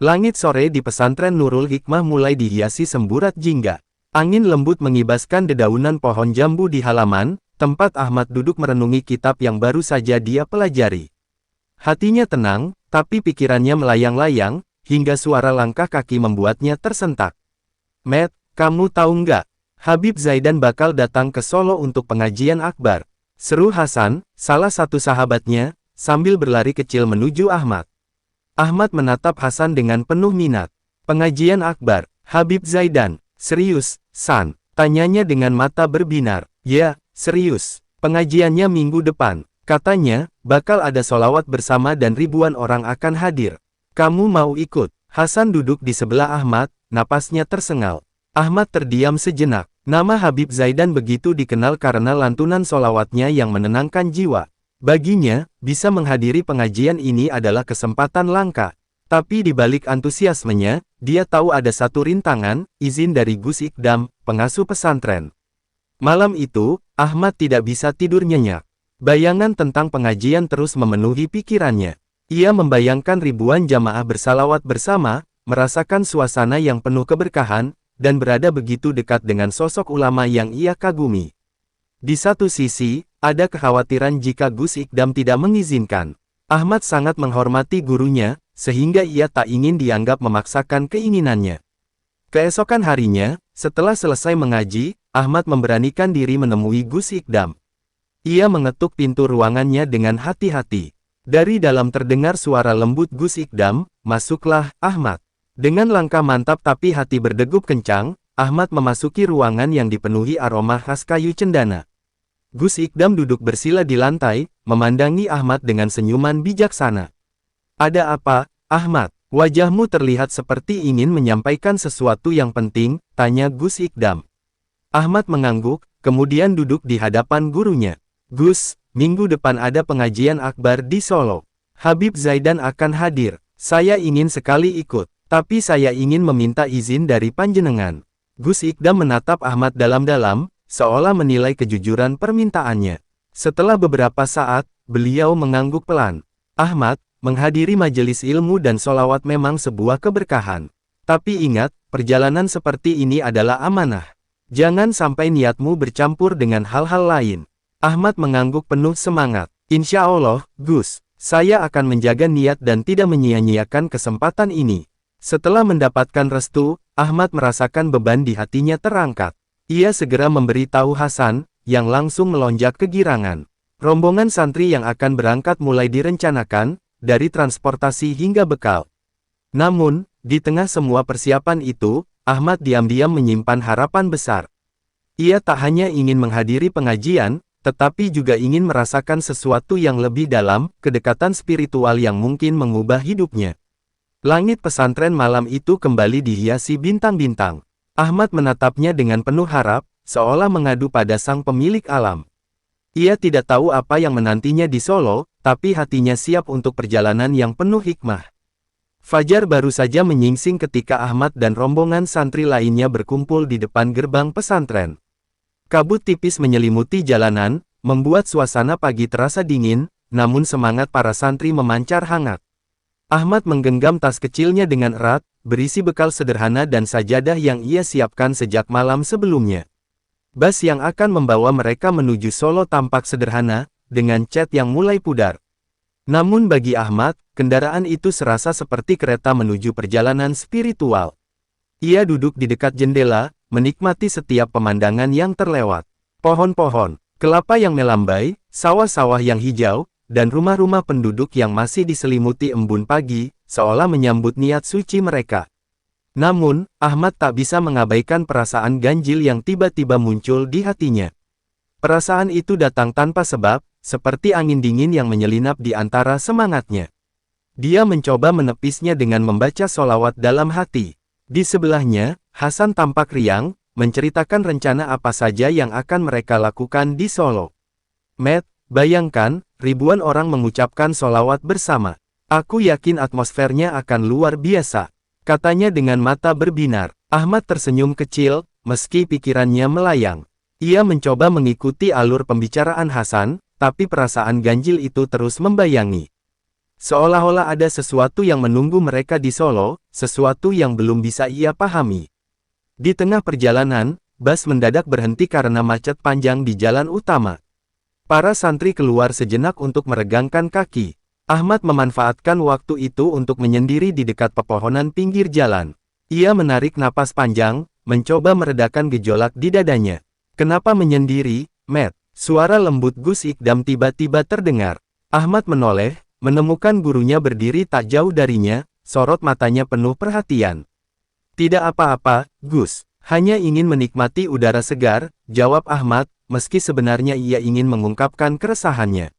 Langit sore di pesantren Nurul Hikmah mulai dihiasi semburat jingga. Angin lembut mengibaskan dedaunan pohon jambu di halaman, tempat Ahmad duduk merenungi kitab yang baru saja dia pelajari. Hatinya tenang, tapi pikirannya melayang-layang, hingga suara langkah kaki membuatnya tersentak. "Matt, kamu tahu nggak? Habib Zaidan bakal datang ke Solo untuk pengajian akbar," seru Hasan, salah satu sahabatnya, sambil berlari kecil menuju Ahmad. Ahmad menatap Hasan dengan penuh minat. "Pengajian akbar, Habib Zaidan, serius, San?" tanyanya dengan mata berbinar. "Ya, serius. Pengajiannya minggu depan. Katanya, bakal ada solawat bersama dan ribuan orang akan hadir. Kamu mau ikut?" Hasan duduk di sebelah Ahmad, napasnya tersengal. Ahmad terdiam sejenak. Nama Habib Zaidan begitu dikenal karena lantunan solawatnya yang menenangkan jiwa. Baginya, bisa menghadiri pengajian ini adalah kesempatan langka. Tapi di balik antusiasmenya, dia tahu ada satu rintangan, izin dari Gus Ikdam, pengasuh pesantren. Malam itu, Ahmad tidak bisa tidur nyenyak. Bayangan tentang pengajian terus memenuhi pikirannya. Ia membayangkan ribuan jamaah bersalawat bersama, merasakan suasana yang penuh keberkahan, dan berada begitu dekat dengan sosok ulama yang ia kagumi. Di satu sisi, ada kekhawatiran jika Gus Ikdam tidak mengizinkan. Ahmad sangat menghormati gurunya, sehingga ia tak ingin dianggap memaksakan keinginannya. Keesokan harinya, setelah selesai mengaji, Ahmad memberanikan diri menemui Gus Ikdam. Ia mengetuk pintu ruangannya dengan hati-hati. Dari dalam terdengar suara lembut Gus Ikdam, "Masuklah, Ahmad." Dengan langkah mantap tapi hati berdegup kencang, Ahmad memasuki ruangan yang dipenuhi aroma khas kayu cendana. Gus Ikdam duduk bersila di lantai, memandangi Ahmad dengan senyuman bijaksana. "Ada apa, Ahmad? Wajahmu terlihat seperti ingin menyampaikan sesuatu yang penting," tanya Gus Ikdam. Ahmad mengangguk, kemudian duduk di hadapan gurunya. "Gus, minggu depan ada pengajian akbar di Solo. Habib Zaidan akan hadir. Saya ingin sekali ikut, tapi saya ingin meminta izin dari panjenengan." Gus Ikdam menatap Ahmad dalam-dalam, seolah menilai kejujuran permintaannya. Setelah beberapa saat, beliau mengangguk pelan. "Ahmad, menghadiri majelis ilmu dan solawat memang sebuah keberkahan. Tapi ingat, perjalanan seperti ini adalah amanah. Jangan sampai niatmu bercampur dengan hal-hal lain." Ahmad mengangguk penuh semangat. "Insya Allah, Gus, saya akan menjaga niat dan tidak menyia-nyiakan kesempatan ini." Setelah mendapatkan restu, Ahmad merasakan beban di hatinya terangkat. Ia segera memberitahu Hasan, yang langsung melonjak kegirangan. Rombongan santri yang akan berangkat mulai direncanakan, dari transportasi hingga bekal. Namun, di tengah semua persiapan itu, Ahmad diam-diam menyimpan harapan besar. Ia tak hanya ingin menghadiri pengajian, tetapi juga ingin merasakan sesuatu yang lebih dalam, kedekatan spiritual yang mungkin mengubah hidupnya. Langit pesantren malam itu kembali dihiasi bintang-bintang. Ahmad menatapnya dengan penuh harap, seolah mengadu pada sang pemilik alam. Ia tidak tahu apa yang menantinya di Solo, tapi hatinya siap untuk perjalanan yang penuh hikmah. Fajar baru saja menyingsing ketika Ahmad dan rombongan santri lainnya berkumpul di depan gerbang pesantren. Kabut tipis menyelimuti jalanan, membuat suasana pagi terasa dingin, namun semangat para santri memancar hangat. Ahmad menggenggam tas kecilnya dengan erat, berisi bekal sederhana dan sajadah yang ia siapkan sejak malam sebelumnya. Bas yang akan membawa mereka menuju Solo tampak sederhana, dengan cat yang mulai pudar. Namun bagi Ahmad, kendaraan itu serasa seperti kereta menuju perjalanan spiritual. Ia duduk di dekat jendela, menikmati setiap pemandangan yang terlewat. Pohon-pohon, kelapa yang melambai, sawah-sawah yang hijau, dan rumah-rumah penduduk yang masih diselimuti embun pagi, seolah menyambut niat suci mereka. Namun, Ahmad tak bisa mengabaikan perasaan ganjil yang tiba-tiba muncul di hatinya. Perasaan itu datang tanpa sebab, seperti angin dingin yang menyelinap di antara semangatnya. Dia mencoba menepisnya dengan membaca solawat dalam hati. Di sebelahnya, Hasan tampak riang, menceritakan rencana apa saja yang akan mereka lakukan di Solo. "Matt, bayangkan, ribuan orang mengucapkan solawat bersama. Aku yakin atmosfernya akan luar biasa," katanya dengan mata berbinar. Ahmad tersenyum kecil, meski pikirannya melayang. Ia mencoba mengikuti alur pembicaraan Hasan, tapi perasaan ganjil itu terus membayangi. Seolah-olah ada sesuatu yang menunggu mereka di Solo, sesuatu yang belum bisa ia pahami. Di tengah perjalanan, bus mendadak berhenti karena macet panjang di jalan utama. Para santri keluar sejenak untuk meregangkan kaki. Ahmad memanfaatkan waktu itu untuk menyendiri di dekat pepohonan pinggir jalan. Ia menarik napas panjang, mencoba meredakan gejolak di dadanya. "Kenapa menyendiri, Matt?" Suara lembut Gus Ikdam tiba-tiba terdengar. Ahmad menoleh, menemukan gurunya berdiri tak jauh darinya, sorot matanya penuh perhatian. "Tidak apa-apa, Gus. Hanya ingin menikmati udara segar," jawab Ahmad, meski sebenarnya ia ingin mengungkapkan keresahannya.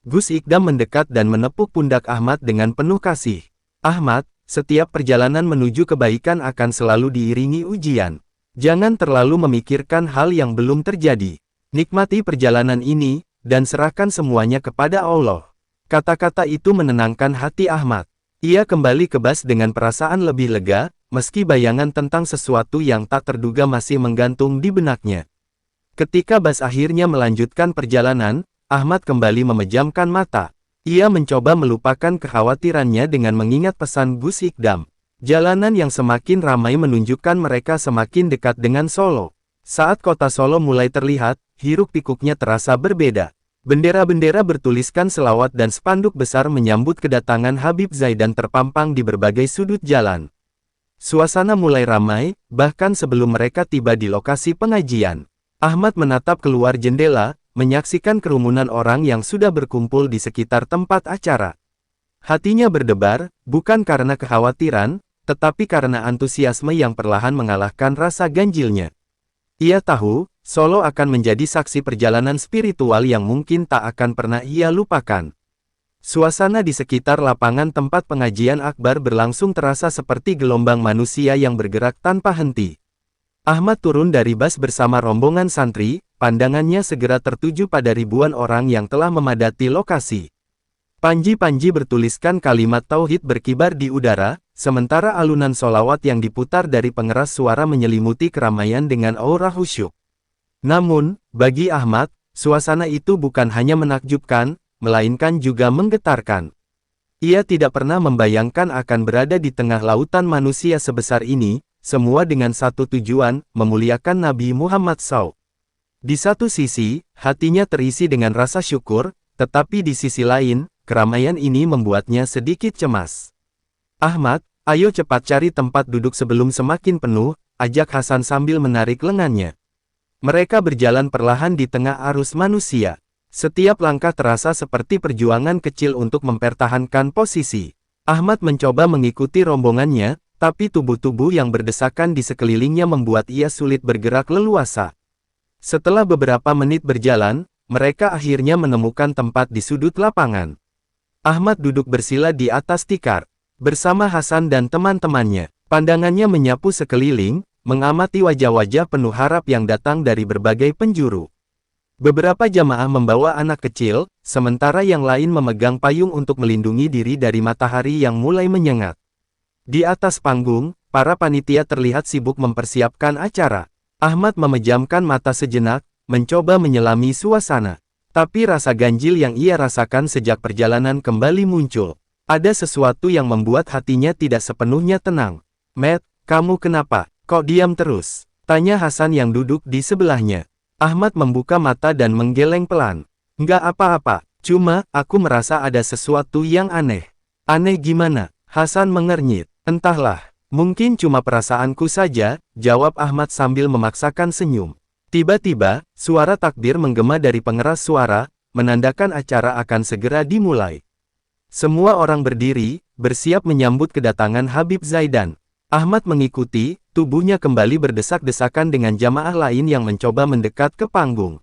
Gus Ikdam mendekat dan menepuk pundak Ahmad dengan penuh kasih. "Ahmad, setiap perjalanan menuju kebaikan akan selalu diiringi ujian. Jangan terlalu memikirkan hal yang belum terjadi. Nikmati perjalanan ini, dan serahkan semuanya kepada Allah." Kata-kata itu menenangkan hati Ahmad. Ia kembali ke bus dengan perasaan lebih lega, meski bayangan tentang sesuatu yang tak terduga masih menggantung di benaknya. Ketika bus akhirnya melanjutkan perjalanan, Ahmad kembali memejamkan mata. Ia mencoba melupakan kekhawatirannya dengan mengingat pesan Gus Ikdam. Jalanan yang semakin ramai menunjukkan mereka semakin dekat dengan Solo. Saat kota Solo mulai terlihat, hiruk-pikuknya terasa berbeda. Bendera-bendera bertuliskan selawat dan spanduk besar menyambut kedatangan Habib Zaidan terpampang di berbagai sudut jalan. Suasana mulai ramai, bahkan sebelum mereka tiba di lokasi pengajian. Ahmad menatap keluar jendela, menyaksikan kerumunan orang yang sudah berkumpul di sekitar tempat acara. Hatinya berdebar, bukan karena kekhawatiran, tetapi karena antusiasme yang perlahan mengalahkan rasa ganjilnya. Ia tahu, Solo akan menjadi saksi perjalanan spiritual yang mungkin tak akan pernah ia lupakan. Suasana di sekitar lapangan tempat pengajian akbar berlangsung terasa seperti gelombang manusia yang bergerak tanpa henti. Ahmad turun dari bus bersama rombongan santri, pandangannya segera tertuju pada ribuan orang yang telah memadati lokasi. Panji-panji bertuliskan kalimat tauhid berkibar di udara, sementara alunan sholawat yang diputar dari pengeras suara menyelimuti keramaian dengan aura khusyuk. Namun, bagi Ahmad, suasana itu bukan hanya menakjubkan, melainkan juga menggetarkan. Ia tidak pernah membayangkan akan berada di tengah lautan manusia sebesar ini, semua dengan satu tujuan, memuliakan Nabi Muhammad SAW. Di satu sisi, hatinya terisi dengan rasa syukur, tetapi di sisi lain, keramaian ini membuatnya sedikit cemas. "Ahmad, ayo cepat cari tempat duduk sebelum semakin penuh," ajak Hasan sambil menarik lengannya. Mereka berjalan perlahan di tengah arus manusia. Setiap langkah terasa seperti perjuangan kecil untuk mempertahankan posisi. Ahmad mencoba mengikuti rombongannya, tapi tubuh-tubuh yang berdesakan di sekelilingnya membuat ia sulit bergerak leluasa. Setelah beberapa menit berjalan, mereka akhirnya menemukan tempat di sudut lapangan. Ahmad duduk bersila di atas tikar, bersama Hasan dan teman-temannya. Pandangannya menyapu sekeliling, mengamati wajah-wajah penuh harap yang datang dari berbagai penjuru. Beberapa jamaah membawa anak kecil, sementara yang lain memegang payung untuk melindungi diri dari matahari yang mulai menyengat. Di atas panggung, para panitia terlihat sibuk mempersiapkan acara. Ahmad memejamkan mata sejenak, mencoba menyelami suasana. Tapi rasa ganjil yang ia rasakan sejak perjalanan kembali muncul. Ada sesuatu yang membuat hatinya tidak sepenuhnya tenang. "Matt, kamu kenapa? Kok diam terus?" tanya Hasan yang duduk di sebelahnya. Ahmad membuka mata dan menggeleng pelan. "Nggak apa-apa, cuma aku merasa ada sesuatu yang aneh." "Aneh gimana?" Hasan mengernyit. "Entahlah, mungkin cuma perasaanku saja," jawab Ahmad sambil memaksakan senyum. Tiba-tiba, suara takbir menggema dari pengeras suara, menandakan acara akan segera dimulai. Semua orang berdiri, bersiap menyambut kedatangan Habib Zaidan. Ahmad mengikuti, tubuhnya kembali berdesak-desakan dengan jamaah lain yang mencoba mendekat ke panggung.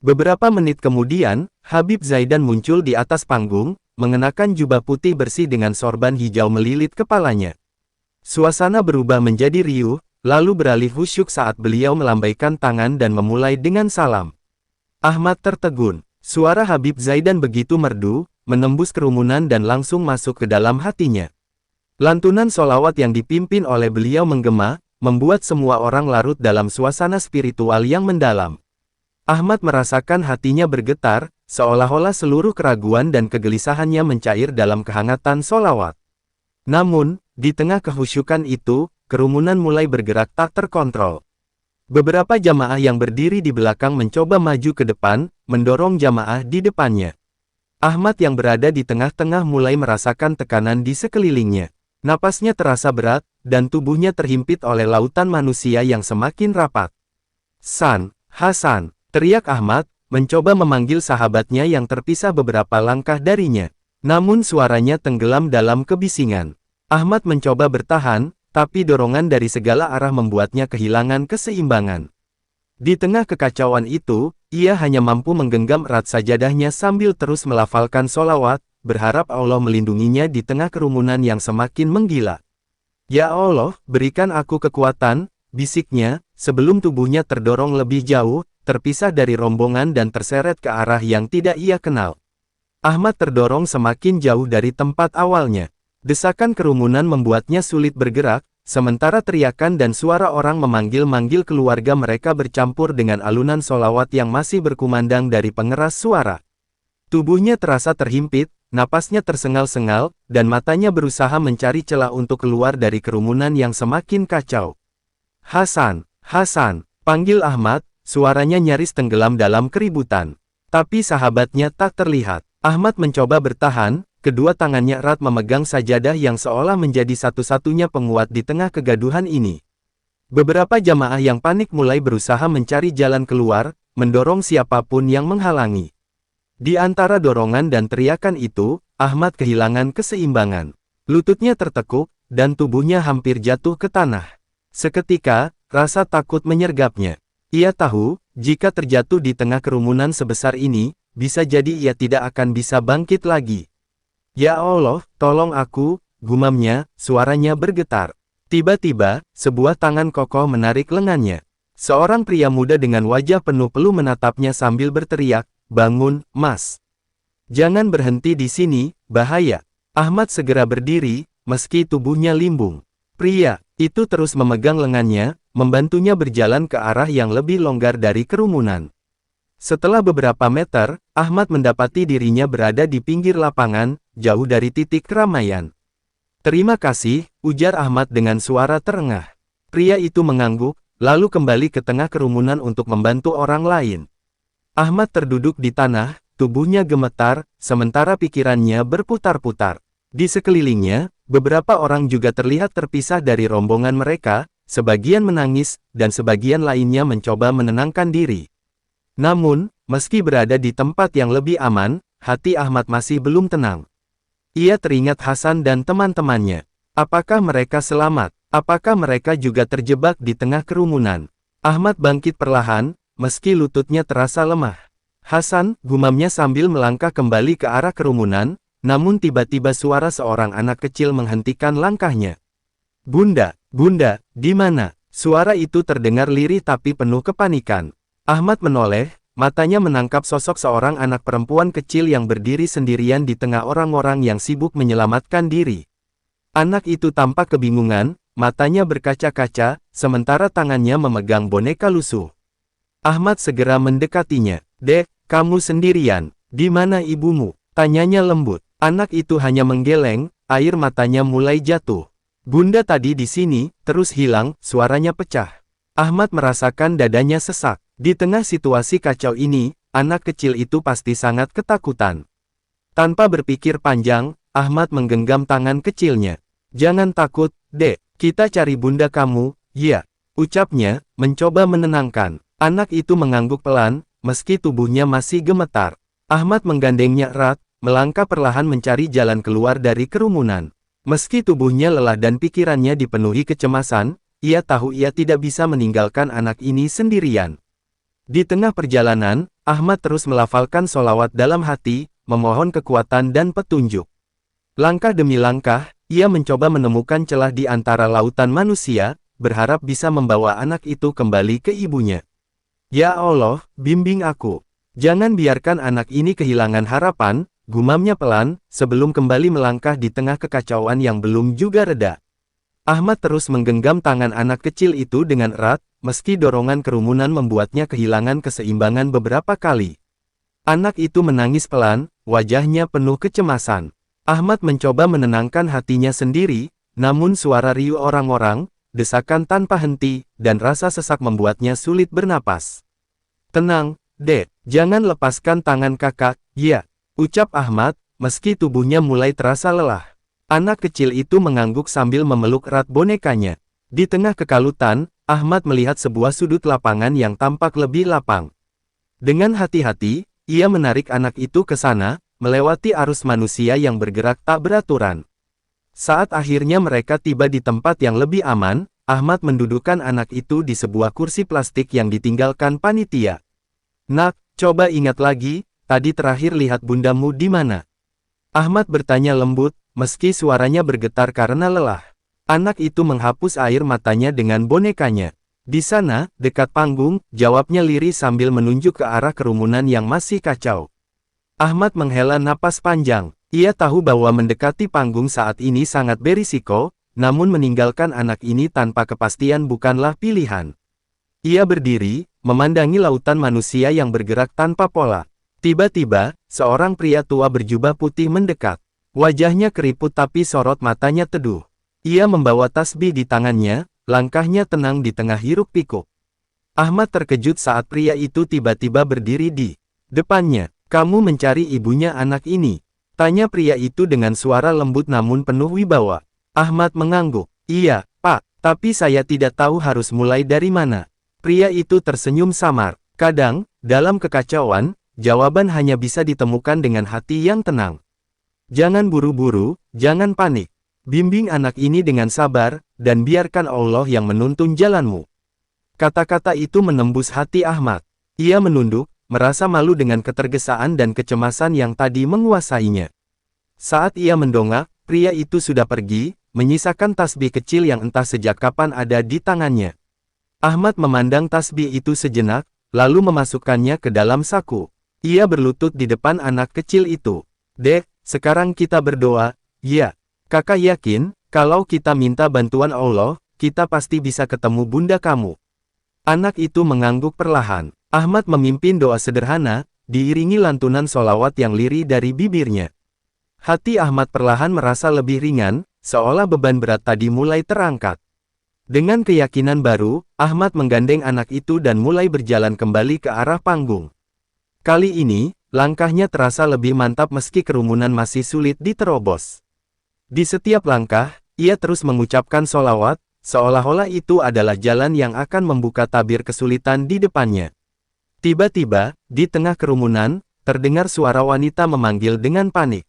Beberapa menit kemudian, Habib Zaidan muncul di atas panggung, mengenakan jubah putih bersih dengan sorban hijau melilit kepalanya. Suasana berubah menjadi riuh, lalu beralih khusyuk saat beliau melambaikan tangan dan memulai dengan salam. Ahmad tertegun. Suara Habib Zaidan begitu merdu, menembus kerumunan dan langsung masuk ke dalam hatinya. Lantunan sholawat yang dipimpin oleh beliau menggema, membuat semua orang larut dalam suasana spiritual yang mendalam. Ahmad merasakan hatinya bergetar, seolah-olah seluruh keraguan dan kegelisahannya mencair dalam kehangatan sholawat. Namun, di tengah kehusyukan itu, kerumunan mulai bergerak tak terkontrol. Beberapa jamaah yang berdiri di belakang mencoba maju ke depan, mendorong jamaah di depannya. Ahmad yang berada di tengah-tengah mulai merasakan tekanan di sekelilingnya. Napasnya terasa berat, dan tubuhnya terhimpit oleh lautan manusia yang semakin rapat. Hasan, teriak Ahmad, mencoba memanggil sahabatnya yang terpisah beberapa langkah darinya. Namun suaranya tenggelam dalam kebisingan. Ahmad mencoba bertahan, tapi dorongan dari segala arah membuatnya kehilangan keseimbangan. Di tengah kekacauan itu, ia hanya mampu menggenggam erat sajadahnya sambil terus melafalkan sholawat, berharap Allah melindunginya di tengah kerumunan yang semakin menggila. Ya Allah, berikan aku kekuatan, bisiknya, sebelum tubuhnya terdorong lebih jauh, terpisah dari rombongan dan terseret ke arah yang tidak ia kenal. Ahmad terdorong semakin jauh dari tempat awalnya. Desakan kerumunan membuatnya sulit bergerak, sementara teriakan dan suara orang memanggil-manggil keluarga mereka bercampur dengan alunan sholawat yang masih berkumandang dari pengeras suara. Tubuhnya terasa terhimpit, napasnya tersengal-sengal, dan matanya berusaha mencari celah untuk keluar dari kerumunan yang semakin kacau. Hasan, panggil Ahmad, suaranya nyaris tenggelam dalam keributan. Tapi sahabatnya tak terlihat. Ahmad mencoba bertahan, kedua tangannya erat memegang sajadah yang seolah menjadi satu-satunya penguat di tengah kegaduhan ini. Beberapa jamaah yang panik mulai berusaha mencari jalan keluar, mendorong siapapun yang menghalangi. Di antara dorongan dan teriakan itu, Ahmad kehilangan keseimbangan. Lututnya tertekuk, dan tubuhnya hampir jatuh ke tanah. Seketika, rasa takut menyergapnya. Ia tahu, jika terjatuh di tengah kerumunan sebesar ini, bisa jadi ia tidak akan bisa bangkit lagi. Ya Allah, tolong aku, gumamnya, suaranya bergetar. Tiba-tiba, sebuah tangan kokoh menarik lengannya. Seorang pria muda dengan wajah penuh peluh menatapnya sambil berteriak, bangun, Mas. Jangan berhenti di sini, bahaya. Ahmad segera berdiri, meski tubuhnya limbung. Pria itu terus memegang lengannya, membantunya berjalan ke arah yang lebih longgar dari kerumunan. Setelah beberapa meter, Ahmad mendapati dirinya berada di pinggir lapangan, jauh dari titik keramaian. Terima kasih, ujar Ahmad dengan suara terengah. Pria itu mengangguk, lalu kembali ke tengah kerumunan untuk membantu orang lain. Ahmad terduduk di tanah, tubuhnya gemetar, sementara pikirannya berputar-putar. Di sekelilingnya, beberapa orang juga terlihat terpisah dari rombongan mereka, sebagian menangis, dan sebagian lainnya mencoba menenangkan diri. Namun, meski berada di tempat yang lebih aman, hati Ahmad masih belum tenang. Ia teringat Hasan dan teman-temannya. Apakah mereka selamat? Apakah mereka juga terjebak di tengah kerumunan? Ahmad bangkit perlahan, meski lututnya terasa lemah. Hasan, gumamnya sambil melangkah kembali ke arah kerumunan, namun tiba-tiba suara seorang anak kecil menghentikan langkahnya. Bunda, di mana? Suara itu terdengar lirih tapi penuh kepanikan. Ahmad menoleh, matanya menangkap sosok seorang anak perempuan kecil yang berdiri sendirian di tengah orang-orang yang sibuk menyelamatkan diri. Anak itu tampak kebingungan, matanya berkaca-kaca, sementara tangannya memegang boneka lusuh. Ahmad segera mendekatinya. Dek, kamu sendirian, di mana ibumu? Tanyanya lembut. Anak itu hanya menggeleng, air matanya mulai jatuh. Bunda tadi di sini, terus hilang, suaranya pecah. Ahmad merasakan dadanya sesak. Di tengah situasi kacau ini, anak kecil itu pasti sangat ketakutan. Tanpa berpikir panjang, Ahmad menggenggam tangan kecilnya. Jangan takut, Dek, kita cari bunda kamu, ya, ucapnya, mencoba menenangkan. Anak itu mengangguk pelan, meski tubuhnya masih gemetar. Ahmad menggandengnya erat, melangkah perlahan mencari jalan keluar dari kerumunan. Meski tubuhnya lelah dan pikirannya dipenuhi kecemasan, ia tahu ia tidak bisa meninggalkan anak ini sendirian. Di tengah perjalanan, Ahmad terus melafalkan sholawat dalam hati, memohon kekuatan dan petunjuk. Langkah demi langkah, ia mencoba menemukan celah di antara lautan manusia, berharap bisa membawa anak itu kembali ke ibunya. Ya Allah, bimbing aku. Jangan biarkan anak ini kehilangan harapan, gumamnya pelan, sebelum kembali melangkah di tengah kekacauan yang belum juga reda. Ahmad terus menggenggam tangan anak kecil itu dengan erat, meski dorongan kerumunan membuatnya kehilangan keseimbangan beberapa kali. Anak itu menangis pelan, wajahnya penuh kecemasan. Ahmad mencoba menenangkan hatinya sendiri, namun suara riuh orang-orang, desakan tanpa henti, dan rasa sesak membuatnya sulit bernapas. "Tenang, Dek, jangan lepaskan tangan kakak, ya," ucap Ahmad, meski tubuhnya mulai terasa lelah. Anak kecil itu mengangguk sambil memeluk erat bonekanya. Di tengah kekalutan, Ahmad melihat sebuah sudut lapangan yang tampak lebih lapang. Dengan hati-hati, ia menarik anak itu ke sana, melewati arus manusia yang bergerak tak beraturan. Saat akhirnya mereka tiba di tempat yang lebih aman, Ahmad mendudukkan anak itu di sebuah kursi plastik yang ditinggalkan panitia. "Nak, coba ingat lagi, tadi terakhir lihat bundamu di mana?" Ahmad bertanya lembut, meski suaranya bergetar karena lelah. Anak itu menghapus air matanya dengan bonekanya. "Di sana, dekat panggung," jawabnya lirih sambil menunjuk ke arah kerumunan yang masih kacau. Ahmad menghela napas panjang. Ia tahu bahwa mendekati panggung saat ini sangat berisiko, namun meninggalkan anak ini tanpa kepastian bukanlah pilihan. Ia berdiri, memandangi lautan manusia yang bergerak tanpa pola. Tiba-tiba, seorang pria tua berjubah putih mendekat. Wajahnya keriput tapi sorot matanya teduh. Ia membawa tasbih di tangannya, langkahnya tenang di tengah hiruk-pikuk. Ahmad terkejut saat pria itu tiba-tiba berdiri di depannya. "Kamu mencari ibunya anak ini?" tanya pria itu dengan suara lembut namun penuh wibawa. Ahmad mengangguk. "Iya, Pak, tapi saya tidak tahu harus mulai dari mana." Pria itu tersenyum samar. Kadang, dalam kekacauan, jawaban hanya bisa ditemukan dengan hati yang tenang. "Jangan buru-buru, jangan panik. Bimbing anak ini dengan sabar, dan biarkan Allah yang menuntun jalanmu." Kata-kata itu menembus hati Ahmad. Ia menunduk, merasa malu dengan ketergesaan dan kecemasan yang tadi menguasainya. Saat ia mendongak, pria itu sudah pergi, menyisakan tasbih kecil yang entah sejak kapan ada di tangannya. Ahmad memandang tasbih itu sejenak, lalu memasukkannya ke dalam saku. Ia berlutut di depan anak kecil itu. "Dek, sekarang kita berdoa, ya. Kakak yakin, kalau kita minta bantuan Allah, kita pasti bisa ketemu bunda kamu." Anak itu mengangguk perlahan. Ahmad memimpin doa sederhana, diiringi lantunan sholawat yang lirih dari bibirnya. Hati Ahmad perlahan merasa lebih ringan, seolah beban berat tadi mulai terangkat. Dengan keyakinan baru, Ahmad menggandeng anak itu dan mulai berjalan kembali ke arah panggung. Kali ini, langkahnya terasa lebih mantap meski kerumunan masih sulit diterobos. Di setiap langkah, ia terus mengucapkan sholawat, seolah-olah itu adalah jalan yang akan membuka tabir kesulitan di depannya. Tiba-tiba, di tengah kerumunan, terdengar suara wanita memanggil dengan panik.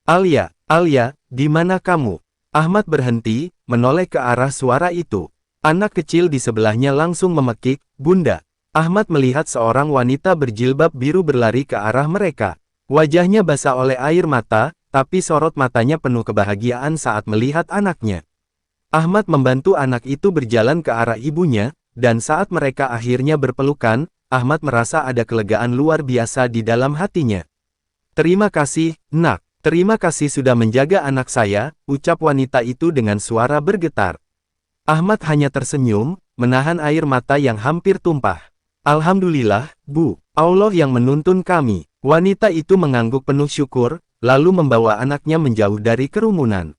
"Alia, Alia, di mana kamu?" Ahmad berhenti, menoleh ke arah suara itu. Anak kecil di sebelahnya langsung memekik, "Bunda." Ahmad melihat seorang wanita berjilbab biru berlari ke arah mereka. Wajahnya basah oleh air mata, tapi sorot matanya penuh kebahagiaan saat melihat anaknya. Ahmad membantu anak itu berjalan ke arah ibunya, dan saat mereka akhirnya berpelukan, Ahmad merasa ada kelegaan luar biasa di dalam hatinya. "Terima kasih, Nak. Terima kasih sudah menjaga anak saya," ucap wanita itu dengan suara bergetar. Ahmad hanya tersenyum, menahan air mata yang hampir tumpah. "Alhamdulillah, Bu. Allah yang menuntun kami." Wanita itu mengangguk penuh syukur, lalu membawa anaknya menjauh dari kerumunan.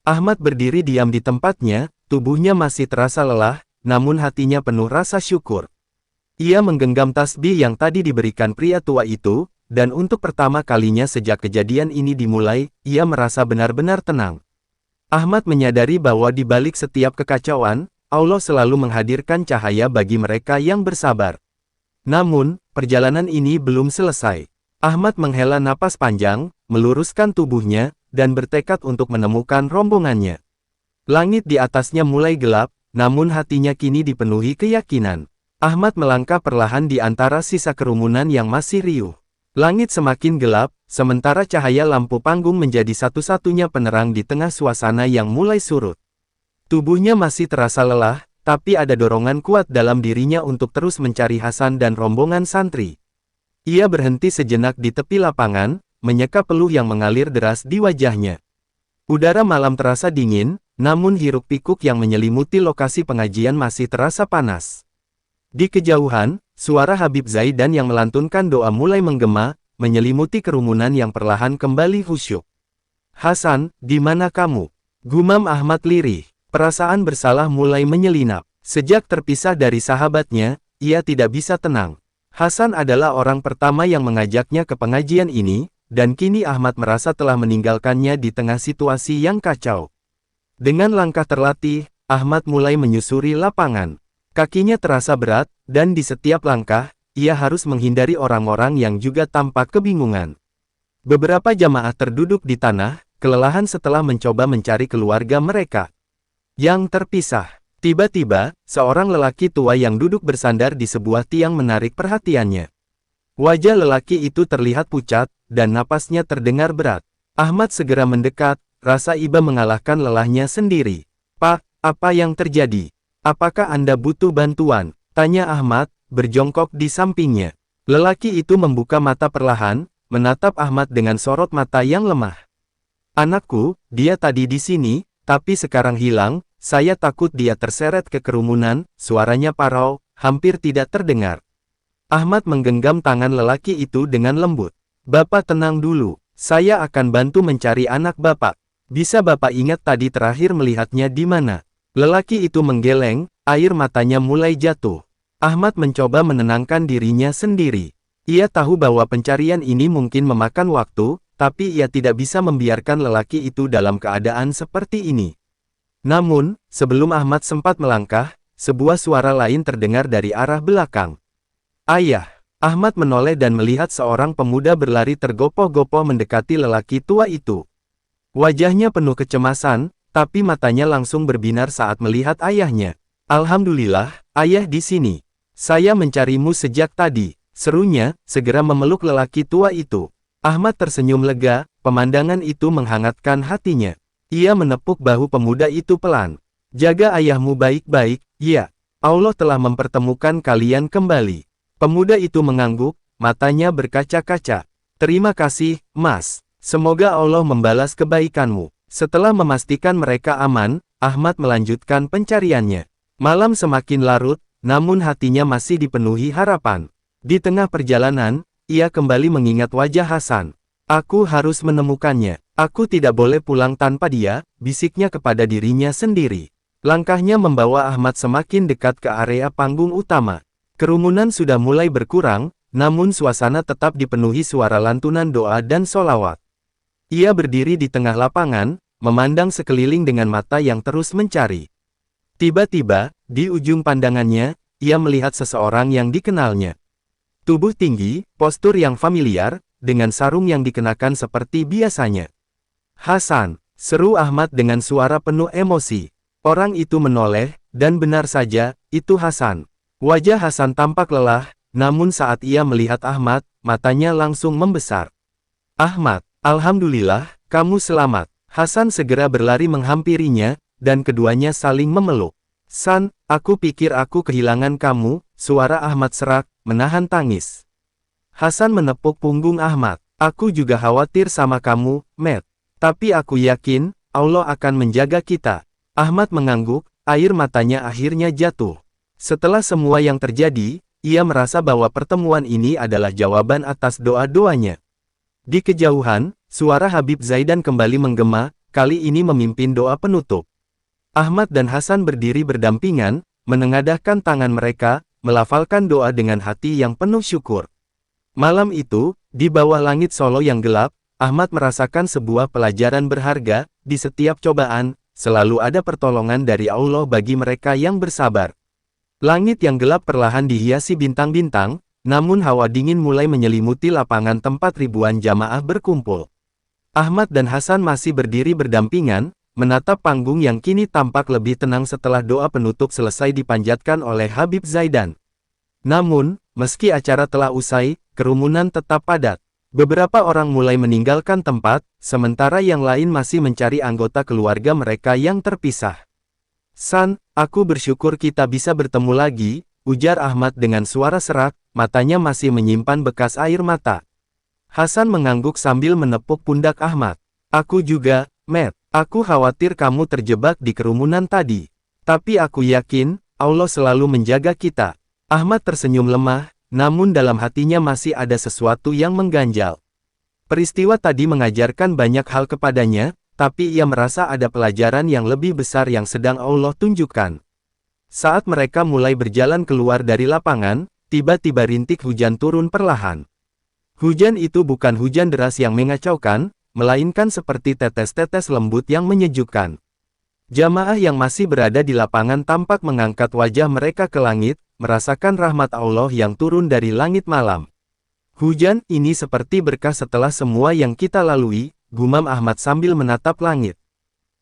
Ahmad berdiri diam di tempatnya, tubuhnya masih terasa lelah, namun hatinya penuh rasa syukur. Ia menggenggam tasbih yang tadi diberikan pria tua itu, dan untuk pertama kalinya sejak kejadian ini dimulai, ia merasa benar-benar tenang. Ahmad menyadari bahwa di balik setiap kekacauan, Allah selalu menghadirkan cahaya bagi mereka yang bersabar. Namun, perjalanan ini belum selesai. Ahmad menghela napas panjang, meluruskan tubuhnya, dan bertekad untuk menemukan rombongannya. Langit di atasnya mulai gelap, namun hatinya kini dipenuhi keyakinan. Ahmad melangkah perlahan di antara sisa kerumunan yang masih riuh. Langit semakin gelap, sementara cahaya lampu panggung menjadi satu-satunya penerang di tengah suasana yang mulai surut. Tubuhnya masih terasa lelah, tapi ada dorongan kuat dalam dirinya untuk terus mencari Hasan dan rombongan santri. Ia berhenti sejenak di tepi lapangan, menyeka peluh yang mengalir deras di wajahnya. Udara malam terasa dingin, namun hiruk-pikuk yang menyelimuti lokasi pengajian masih terasa panas. Di kejauhan, suara Habib Zaidan yang melantunkan doa mulai menggema, menyelimuti kerumunan yang perlahan kembali khusyuk. "Hasan, di mana kamu?" gumam Ahmad lirih. Perasaan bersalah mulai menyelinap. Sejak terpisah dari sahabatnya, ia tidak bisa tenang. Hasan adalah orang pertama yang mengajaknya ke pengajian ini, dan kini Ahmad merasa telah meninggalkannya di tengah situasi yang kacau. Dengan langkah terlatih, Ahmad mulai menyusuri lapangan. Kakinya terasa berat, dan di setiap langkah, ia harus menghindari orang-orang yang juga tampak kebingungan. Beberapa jamaah terduduk di tanah, kelelahan setelah mencoba mencari keluarga mereka yang terpisah. Tiba-tiba, seorang lelaki tua yang duduk bersandar di sebuah tiang menarik perhatiannya. Wajah lelaki itu terlihat pucat, dan napasnya terdengar berat. Ahmad segera mendekat, rasa iba mengalahkan lelahnya sendiri. "Pak, apa yang terjadi? Apakah Anda butuh bantuan?" tanya Ahmad, berjongkok di sampingnya. Lelaki itu membuka mata perlahan, menatap Ahmad dengan sorot mata yang lemah. "Anakku, dia tadi di sini, tapi sekarang hilang. Saya takut dia terseret ke kerumunan." Suaranya parau, hampir tidak terdengar. Ahmad menggenggam tangan lelaki itu dengan lembut. "Bapak tenang dulu, saya akan bantu mencari anak Bapak. Bisa Bapak ingat tadi terakhir melihatnya di mana?" Lelaki itu menggeleng, air matanya mulai jatuh. Ahmad mencoba menenangkan dirinya sendiri. Ia tahu bahwa pencarian ini mungkin memakan waktu, tapi ia tidak bisa membiarkan lelaki itu dalam keadaan seperti ini. Namun, sebelum Ahmad sempat melangkah, sebuah suara lain terdengar dari arah belakang. "Ayah!" Ahmad menoleh dan melihat seorang pemuda berlari tergopoh-gopoh mendekati lelaki tua itu. Wajahnya penuh kecemasan, tapi matanya langsung berbinar saat melihat ayahnya. "Alhamdulillah, ayah di sini. Saya mencarimu sejak tadi," serunya, segera memeluk lelaki tua itu. Ahmad tersenyum lega, pemandangan itu menghangatkan hatinya. Ia menepuk bahu pemuda itu pelan. "Jaga ayahmu baik-baik, ya. Allah telah mempertemukan kalian kembali." Pemuda itu mengangguk, matanya berkaca-kaca. "Terima kasih, Mas. Semoga Allah membalas kebaikanmu." Setelah memastikan mereka aman, Ahmad melanjutkan pencariannya. Malam semakin larut, namun hatinya masih dipenuhi harapan. Di tengah perjalanan, ia kembali mengingat wajah Hasan. "Aku harus menemukannya. Aku tidak boleh pulang tanpa dia," bisiknya kepada dirinya sendiri. Langkahnya membawa Ahmad semakin dekat ke area panggung utama. Kerumunan sudah mulai berkurang, namun suasana tetap dipenuhi suara lantunan doa dan solawat. Ia berdiri di tengah lapangan, memandang sekeliling dengan mata yang terus mencari. Tiba-tiba, di ujung pandangannya, ia melihat seseorang yang dikenalnya. Tubuh tinggi, postur yang familiar, dengan sarung yang dikenakan seperti biasanya. "Hasan!" seru Ahmad dengan suara penuh emosi. Orang itu menoleh, dan benar saja, itu Hasan. Wajah Hasan tampak lelah, namun saat ia melihat Ahmad, matanya langsung membesar. "Ahmad, alhamdulillah, kamu selamat." Hasan segera berlari menghampirinya, dan keduanya saling memeluk. "San, aku pikir aku kehilangan kamu," suara Ahmad serak, menahan tangis. Hasan menepuk punggung Ahmad. "Aku juga khawatir sama kamu, Matt. Tapi aku yakin, Allah akan menjaga kita." Ahmad mengangguk, air matanya akhirnya jatuh. Setelah semua yang terjadi, ia merasa bahwa pertemuan ini adalah jawaban atas doa-doanya. Di kejauhan, suara Habib Zaidan kembali menggema, kali ini memimpin doa penutup. Ahmad dan Hasan berdiri berdampingan, menengadahkan tangan mereka, melafalkan doa dengan hati yang penuh syukur. Malam itu, di bawah langit Solo yang gelap, Ahmad merasakan sebuah pelajaran berharga. Di setiap cobaan, selalu ada pertolongan dari Allah bagi mereka yang bersabar. Langit yang gelap perlahan dihiasi bintang-bintang, namun hawa dingin mulai menyelimuti lapangan tempat ribuan jamaah berkumpul. Ahmad dan Hasan masih berdiri berdampingan, menatap panggung yang kini tampak lebih tenang setelah doa penutup selesai dipanjatkan oleh Habib Zaidan. Namun, meski acara telah usai, kerumunan tetap padat. Beberapa orang mulai meninggalkan tempat, sementara yang lain masih mencari anggota keluarga mereka yang terpisah. "San, aku bersyukur kita bisa bertemu lagi," ujar Ahmad dengan suara serak, matanya masih menyimpan bekas air mata. Hasan mengangguk sambil menepuk pundak Ahmad. "Aku juga, Matt. Aku khawatir kamu terjebak di kerumunan tadi. Tapi aku yakin, Allah selalu menjaga kita." Ahmad tersenyum lemah, namun dalam hatinya masih ada sesuatu yang mengganjal. Peristiwa tadi mengajarkan banyak hal kepadanya, tapi ia merasa ada pelajaran yang lebih besar yang sedang Allah tunjukkan. Saat mereka mulai berjalan keluar dari lapangan, tiba-tiba rintik hujan turun perlahan. Hujan itu bukan hujan deras yang mengacaukan, melainkan seperti tetes-tetes lembut yang menyejukkan. Jamaah yang masih berada di lapangan tampak mengangkat wajah mereka ke langit, merasakan rahmat Allah yang turun dari langit malam. Hujan ini seperti berkah setelah semua yang kita lalui, gumam Ahmad sambil menatap langit.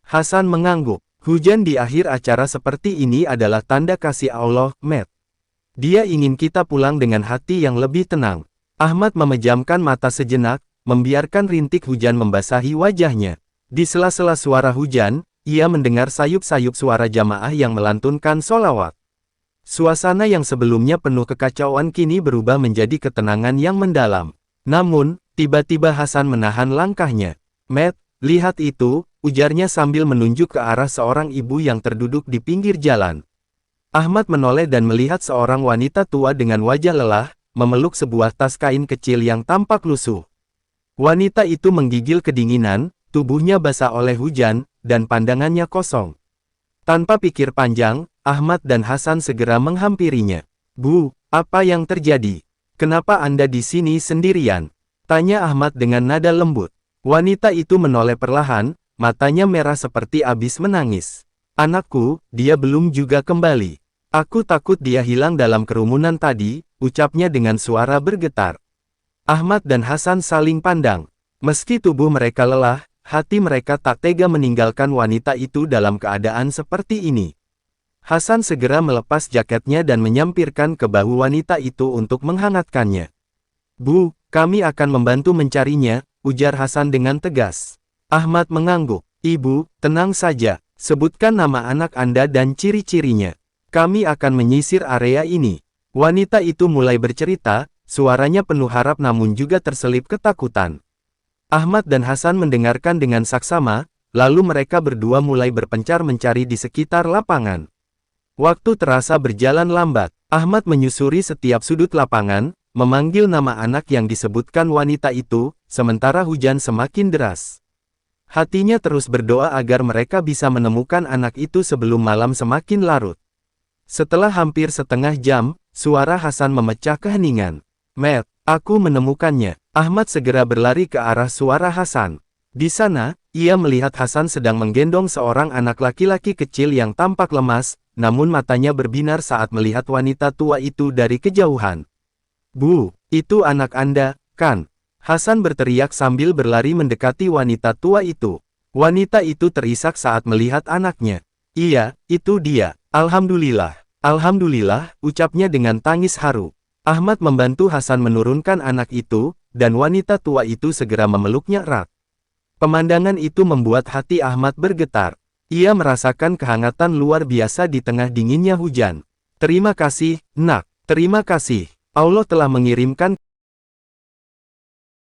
Hasan mengangguk. Hujan di akhir acara seperti ini adalah tanda kasih Allah, Matt. Dia ingin kita pulang dengan hati yang lebih tenang. Ahmad memejamkan mata sejenak, membiarkan rintik hujan membasahi wajahnya. Di sela-sela suara hujan, ia mendengar sayup-sayup suara jamaah yang melantunkan sholawat. Suasana yang sebelumnya penuh kekacauan kini berubah menjadi ketenangan yang mendalam. Namun, tiba-tiba Hasan menahan langkahnya. Matt, lihat itu, ujarnya sambil menunjuk ke arah seorang ibu yang terduduk di pinggir jalan. Ahmad menoleh dan melihat seorang wanita tua dengan wajah lelah, memeluk sebuah tas kain kecil yang tampak lusuh. Wanita itu menggigil kedinginan, tubuhnya basah oleh hujan, dan pandangannya kosong. Tanpa pikir panjang, Ahmad dan Hasan segera menghampirinya. Bu, apa yang terjadi? Kenapa Anda di sini sendirian? Tanya Ahmad dengan nada lembut. Wanita itu menoleh perlahan, matanya merah seperti abis menangis. Anakku, dia belum juga kembali. Aku takut dia hilang dalam kerumunan tadi, ucapnya dengan suara bergetar. Ahmad dan Hasan saling pandang. Meski tubuh mereka lelah, hati mereka tak tega meninggalkan wanita itu dalam keadaan seperti ini. Hasan segera melepas jaketnya dan menyampirkan ke bahu wanita itu untuk menghangatkannya. Bu, kami akan membantu mencarinya, ujar Hasan dengan tegas. Ahmad mengangguk. Ibu, tenang saja, sebutkan nama anak Anda dan ciri-cirinya. Kami akan menyisir area ini. Wanita itu mulai bercerita, suaranya penuh harap namun juga terselip ketakutan. Ahmad dan Hasan mendengarkan dengan saksama, lalu mereka berdua mulai berpencar mencari di sekitar lapangan. Waktu terasa berjalan lambat. Ahmad menyusuri setiap sudut lapangan, memanggil nama anak yang disebutkan wanita itu, sementara hujan semakin deras. Hatinya terus berdoa agar mereka bisa menemukan anak itu sebelum malam semakin larut. Setelah hampir setengah jam, suara Hasan memecah keheningan. Matt, aku menemukannya. Ahmad segera berlari ke arah suara Hasan. Di sana, ia melihat Hasan sedang menggendong seorang anak laki-laki kecil yang tampak lemas, namun matanya berbinar saat melihat wanita tua itu dari kejauhan. Bu, itu anak Anda, kan? Hasan berteriak sambil berlari mendekati wanita tua itu. Wanita itu terisak saat melihat anaknya. Iya, itu dia. Alhamdulillah. Alhamdulillah, ucapnya dengan tangis haru. Ahmad membantu Hasan menurunkan anak itu, dan wanita tua itu segera memeluknya erat. Pemandangan itu membuat hati Ahmad bergetar. Ia merasakan kehangatan luar biasa di tengah dinginnya hujan. Terima kasih, Nak. Terima kasih. Allah telah mengirimkan